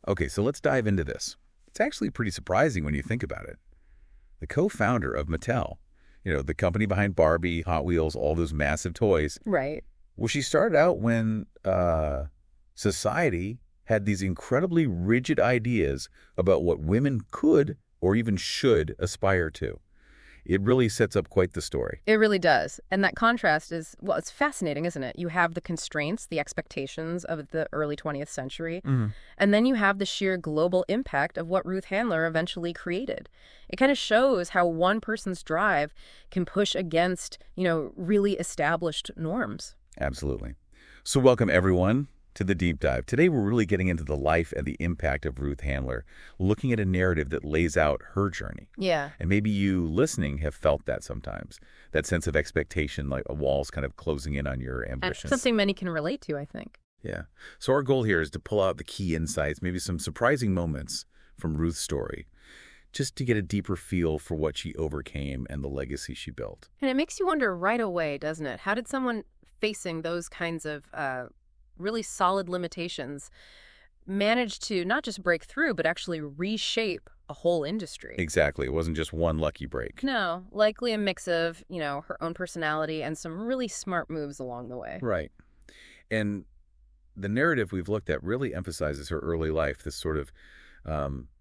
Okay, so let's dive into this. It's actually pretty surprising when you think about it. The co-founder of Mattel, the company behind Barbie, Hot Wheels, all those massive toys. Right. Well, she started out when society had these incredibly rigid ideas about what women could or even should aspire to. It really sets up quite the story. It really does. And that contrast is, well, it's fascinating, isn't it? You have the constraints, the expectations of the early 20th century, and then you have the sheer global impact of what Ruth Handler eventually created. It kind of shows how one person's drive can push against, really established norms. Absolutely. So welcome, everyone, to the Deep Dive. Today, we're really getting into the life and the impact of Ruth Handler, looking at a narrative that lays out her journey. Yeah. And maybe you listening have felt that sometimes, that sense of expectation, like a wall's kind of closing in on your ambitions. And something many can relate to, I think. Yeah. So our goal here is to pull out the key insights, maybe some surprising moments from Ruth's story, just to get a deeper feel for what she overcame and the legacy she built. And it makes you wonder right away, doesn't it? How did someone facing those kinds of really solid limitations managed to not just break through, but actually reshape a whole industry? Exactly. It wasn't just one lucky break. No, likely a mix of, her own personality and some really smart moves along the way. Right. And the narrative we've looked at really emphasizes her early life, this sort of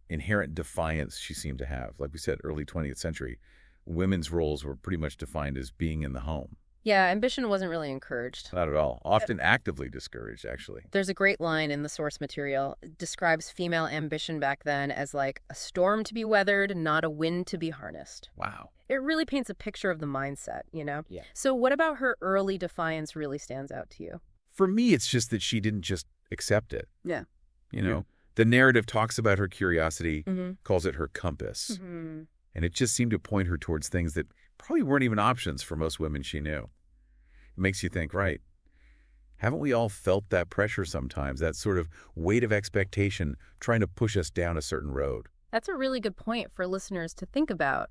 inherent defiance she seemed to have. Like we said, early 20th century, women's roles were pretty much defined as being in the home. Yeah, ambition wasn't really encouraged. Not at all. Often actively discouraged, actually. There's a great line in the source material. It describes female ambition back then as like a storm to be weathered, not a wind to be harnessed. Wow. It really paints a picture of the mindset, Yeah. So what about her early defiance really stands out to you? For me, it's just that she didn't just accept it. Yeah. The narrative talks about her curiosity, calls it her compass. And it just seemed to point her towards things that probably weren't even options for most women she knew. It makes you think, right, haven't we all felt that pressure sometimes, that sort of weight of expectation trying to push us down a certain road? That's a really good point for listeners to think about.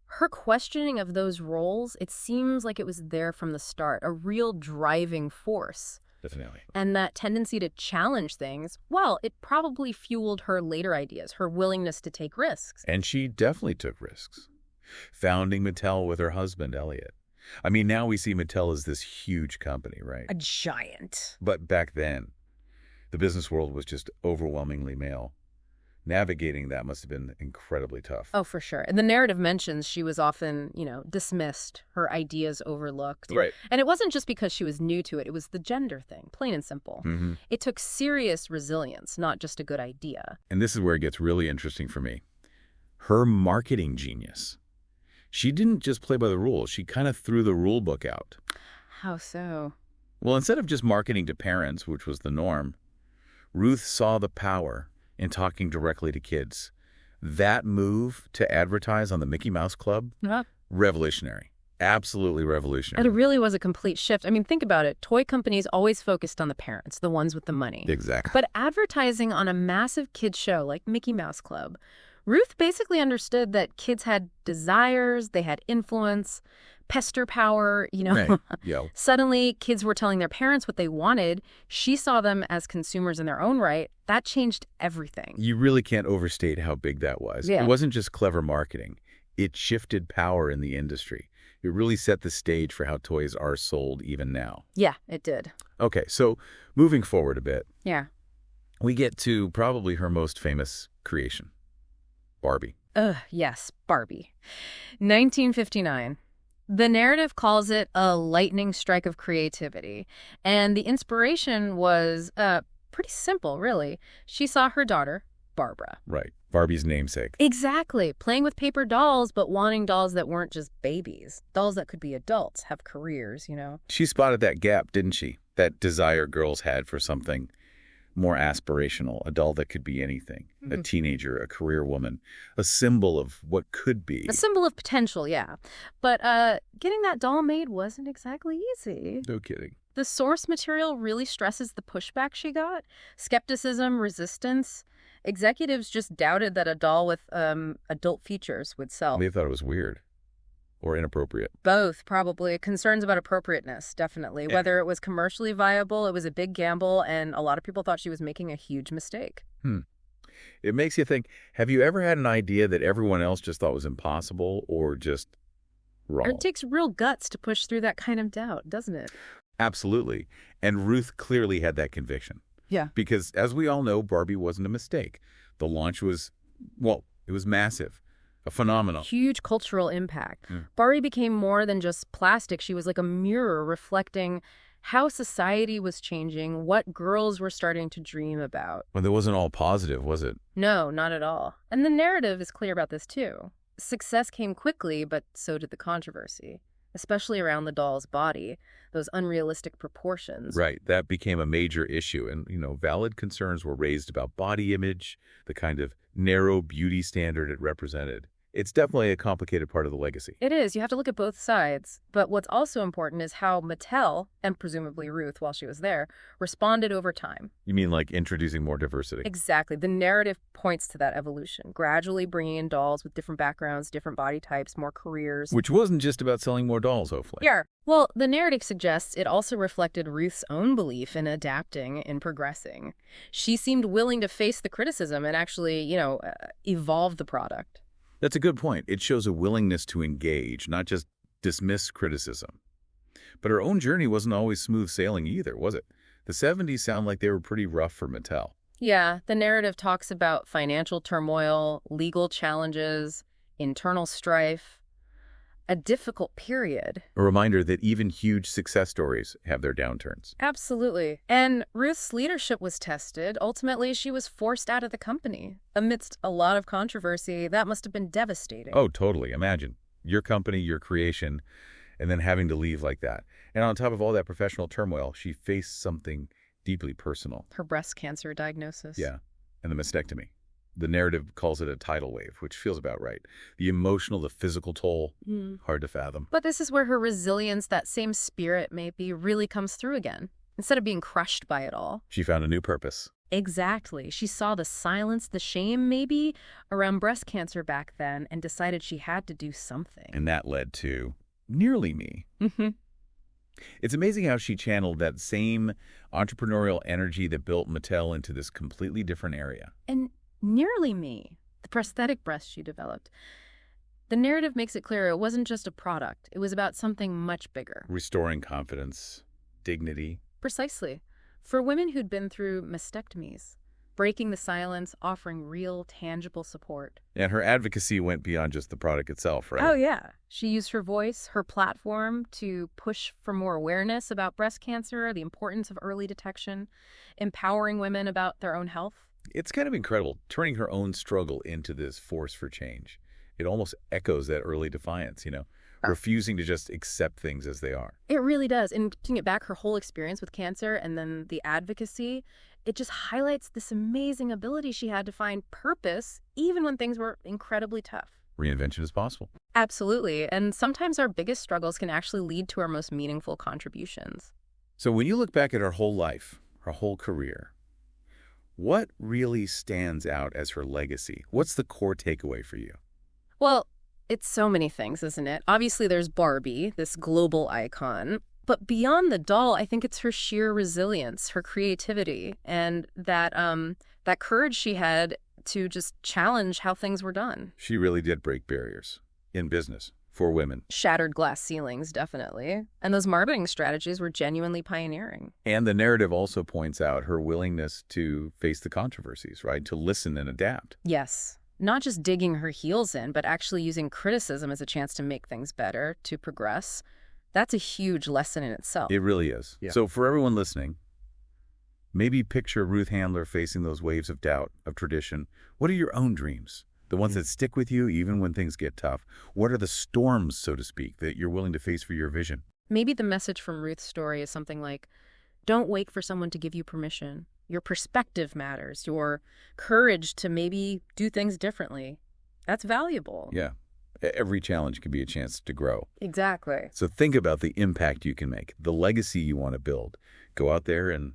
Her questioning of those roles, it seems like it was there from the start, a real driving force. Definitely. And that tendency to challenge things, well, it probably fueled her later ideas, her willingness to take risks. And she definitely took risks. Founding Mattel with her husband, Elliot. I mean, now we see Mattel as this huge company, right? A giant. But back then, the business world was just overwhelmingly male. Navigating that must have been incredibly tough. Oh, for sure. And the narrative mentions she was often, dismissed, her ideas overlooked. Right. And it wasn't just because she was new to it. It was the gender thing, plain and simple. It took serious resilience, not just a good idea. And this is where it gets really interesting for me. Her marketing genius. She didn't just play by the rules. She kind of threw the rule book out. How so? Well, instead of just marketing to parents, which was the norm, Ruth saw the power in talking directly to kids. That move to advertise on the Mickey Mouse Club, revolutionary. Absolutely revolutionary. And it really was a complete shift. I mean, think about it. Toy companies always focused on the parents, the ones with the money. Exactly. But advertising on a massive kids show like Mickey Mouse Club, Ruth basically understood that kids had desires, they had influence, pester power, Right. Yeah. Suddenly, kids were telling their parents what they wanted. She saw them as consumers in their own right. That changed everything. You really can't overstate how big that was. Yeah. It wasn't just clever marketing. It shifted power in the industry. It really set the stage for how toys are sold even now. Yeah, it did. Okay, so moving forward a bit, Yeah. we get to probably her most famous creation, Barbie. Yes, Barbie. 1959. The narrative calls it a lightning strike of creativity. And the inspiration was pretty simple, really. She saw her daughter, Barbara. Right. Barbie's namesake. Exactly. Playing with paper dolls, but wanting dolls that weren't just babies. Dolls that could be adults, have careers, She spotted that gap, didn't she? That desire girls had for something more aspirational, a doll that could be anything, a teenager, a career woman, a symbol of what could be. A symbol of potential, yeah. But getting that doll made wasn't exactly easy. No kidding. The source material really stresses the pushback she got. Skepticism, resistance. Executives just doubted that a doll with adult features would sell. They thought it was weird or inappropriate. Both, probably. Concerns about appropriateness, definitely. Yeah. Whether it was commercially viable, it was a big gamble, and a lot of people thought she was making a huge mistake. It makes you think, have you ever had an idea that everyone else just thought was impossible or just wrong? It takes real guts to push through that kind of doubt, doesn't it? Absolutely. And Ruth clearly had that conviction. Yeah. Because as we all know, Barbie wasn't a mistake. The launch was, well, it was massive, a phenomenon. Huge cultural impact. Barbie became more than just plastic. She was like a mirror reflecting how society was changing, what girls were starting to dream about. Well, that wasn't all positive, was it? No, not at all. And the narrative is clear about this, too. Success came quickly, but so did the controversy, especially around the doll's body, those unrealistic proportions. Right. That became a major issue. And, valid concerns were raised about body image, the kind of narrow beauty standard it represented. It's definitely a complicated part of the legacy. It is. You have to look at both sides. But what's also important is how Mattel, and presumably Ruth while she was there, responded over time. You mean like introducing more diversity? Exactly. The narrative points to that evolution, gradually bringing in dolls with different backgrounds, different body types, more careers. Which wasn't just about selling more dolls, hopefully. Yeah. Well, the narrative suggests it also reflected Ruth's own belief in adapting and progressing. She seemed willing to face the criticism and actually, evolve the product. That's a good point. It shows a willingness to engage, not just dismiss criticism. But her own journey wasn't always smooth sailing either, was it? The 70s sound like they were pretty rough for Mattel. Yeah, the narrative talks about financial turmoil, legal challenges, internal strife, a difficult period. A reminder that even huge success stories have their downturns. Absolutely. And Ruth's leadership was tested. Ultimately, she was forced out of the company. Amidst a lot of controversy, that must have been devastating. Oh, totally. Imagine your company, your creation, and then having to leave like that. And on top of all that professional turmoil, she faced something deeply personal. Her breast cancer diagnosis. Yeah, and the mastectomy. The narrative calls it a tidal wave, which feels about right. The emotional, the physical toll, hard to fathom. But this is where her resilience, that same spirit maybe, really comes through again. Instead of being crushed by it all. She found a new purpose. Exactly. She saw the silence, the shame maybe, around breast cancer back then and decided she had to do something. And that led to Nearly Me. It's amazing how she channeled that same entrepreneurial energy that built Mattel into this completely different area. And Nearly Me, the prosthetic breast she developed. The narrative makes it clear it wasn't just a product. It was about something much bigger. Restoring confidence, dignity. Precisely. For women who'd been through mastectomies, breaking the silence, offering real, tangible support. And her advocacy went beyond just the product itself, right? Oh, yeah. She used her voice, her platform, to push for more awareness about breast cancer, the importance of early detection, empowering women about their own health. It's kind of incredible, turning her own struggle into this force for change. It almost echoes that early defiance, refusing to just accept things as they are. It really does. And putting it back, her whole experience with cancer and then the advocacy, it just highlights this amazing ability she had to find purpose even when things were incredibly tough. Reinvention is possible. Absolutely. And sometimes our biggest struggles can actually lead to our most meaningful contributions. So when you look back at her whole life, her whole career, what really stands out as her legacy? What's the core takeaway for you? Well, it's so many things, isn't it? Obviously, there's Barbie, this global icon. But beyond the doll, I think it's her sheer resilience, her creativity, and that courage she had to just challenge how things were done. She really did break barriers in business for women. Shattered glass ceilings, definitely. And those marketing strategies were genuinely pioneering. And the narrative also points out her willingness to face the controversies, right? To listen and adapt. Yes. Not just digging her heels in, but actually using criticism as a chance to make things better, to progress. That's a huge lesson in itself. It really is. Yeah. So for everyone listening, maybe picture Ruth Handler facing those waves of doubt, of tradition. What are your own dreams? The ones that stick with you even when things get tough. What are the storms, so to speak, that you're willing to face for your vision? Maybe the message from Ruth's story is something like, don't wait for someone to give you permission. Your perspective matters. Your courage to maybe do things differently. That's valuable. Yeah. Every challenge can be a chance to grow. Exactly. So think about the impact you can make, the legacy you want to build. Go out there and,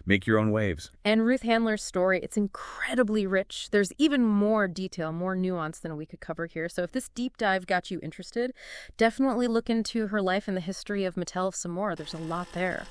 make your own waves. And Ruth Handler's story, it's incredibly rich. There's even more detail, more nuance than we could cover here. So if this deep dive got you interested, definitely look into her life and the history of Mattel some more. There's a lot there.